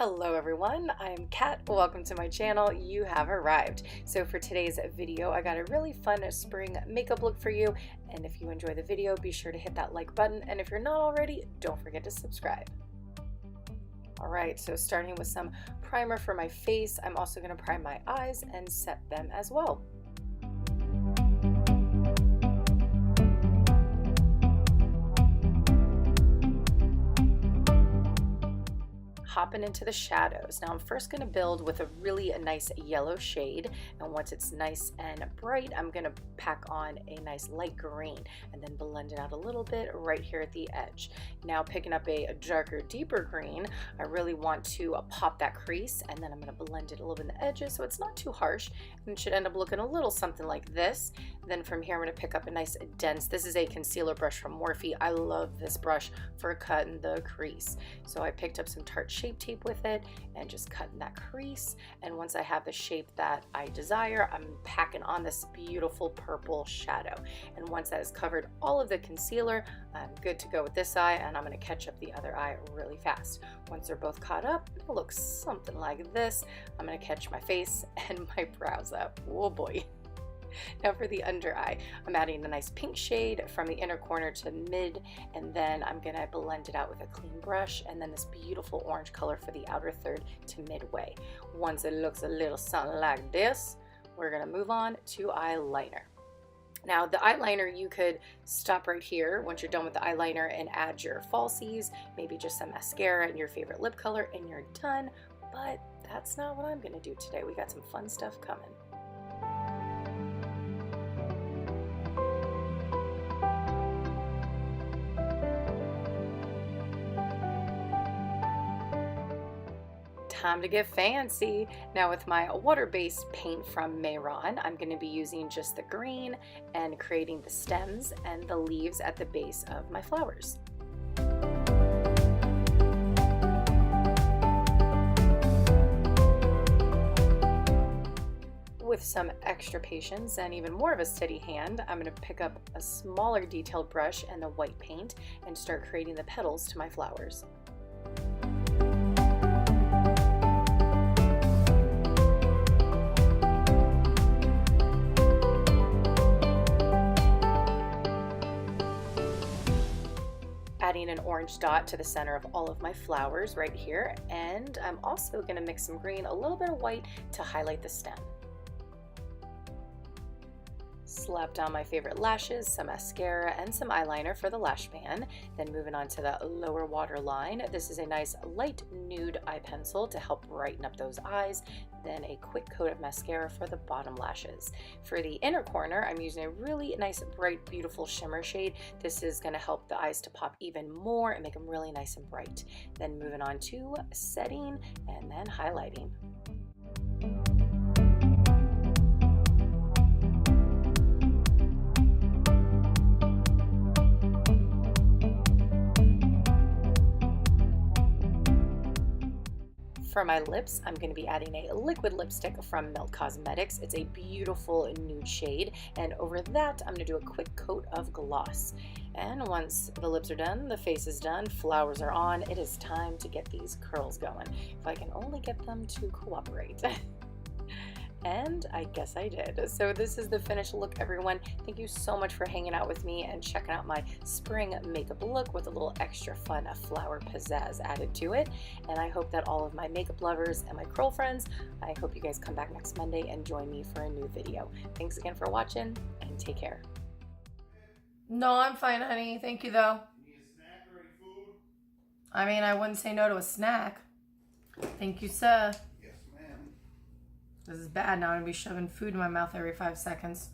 Hello everyone, I'm Kat. Welcome to my channel. You have arrived. So for today's video, I got a really fun spring makeup look for you. And if you enjoy the video, be sure to hit that like button. And if you're not already, don't forget to subscribe. All right, so starting with some primer for my face, I'm also going to prime my eyes and set them as well. Hopping into the shadows. Now I'm first going to build with a really nice yellow shade, and once it's nice and bright, I'm going to pack on a nice light green and then blend it out a little bit right here at the edge. Now picking up a darker, deeper green, I really want to pop that crease, and then I'm going to blend it a little bit in the edges so it's not too harsh, and it should end up looking a little something like this. Then from here I'm going to pick up a nice dense, this is a concealer brush from Morphe. I love this brush for cutting the crease. So I picked up some Tarte Shape Tape with it and just cutting that crease, and once I have the shape that I desire, I'm packing on this beautiful purple shadow, and once that has covered all of the concealer, I'm good to go with this eye, and I'm going to catch up the other eye really fast. Once they're both caught up, it looks something like this. I'm going to catch my face and my brows up. Oh boy. Now for the under eye, I'm adding a nice pink shade from the inner corner to mid, and then I'm going to blend it out with a clean brush, and then this beautiful orange color for the outer third to midway. Once it looks a little something like this, we're going to move on to eyeliner. Now the eyeliner, you could stop right here once you're done with the eyeliner and add your falsies, maybe just some mascara and your favorite lip color, and you're done. But that's not what I'm going to do today. We got some fun stuff coming. Time to get fancy. Now with my water-based paint from Maybelline, I'm going to be using just the green and creating the stems and the leaves at the base of my flowers. With some extra patience and even more of a steady hand, I'm going to pick up a smaller detailed brush and the white paint and start creating the petals to my flowers. Adding an orange dot to the center of all of my flowers right here, and I'm also going to mix some green, a little bit of white to highlight the stem. Slap down my favorite lashes, some mascara, and some eyeliner for the lash band. Then moving on to the lower waterline. This is a nice light nude eye pencil to help brighten up those eyes. Then a quick coat of mascara for the bottom lashes. For the inner corner, I'm using a really nice, bright, beautiful shimmer shade. This is going to help the eyes to pop even more and make them really nice and bright. Then moving on to setting and then highlighting. For my lips, I'm going to be adding a liquid lipstick from Melt Cosmetics. It's a beautiful nude shade, and over that I'm going to do a quick coat of gloss. And once the lips are done, the face is done, flowers are on, it is time to get these curls going. If I can only get them to cooperate. And I guess I did. So this is the finished look, everyone. Thank you so much for hanging out with me and checking out my spring makeup look with a little extra fun flower pizzazz added to it. And I hope that all of my makeup lovers and my curl friends, I hope you guys come back next Monday and join me for a new video. Thanks again for watching, and take care. No, I'm fine, honey. Thank you, though. You need a snack or any food? I mean, I wouldn't say no to a snack. Thank you, sir. Yes, ma'am. This is bad. Now I'm going to be shoving food in my mouth every 5 seconds.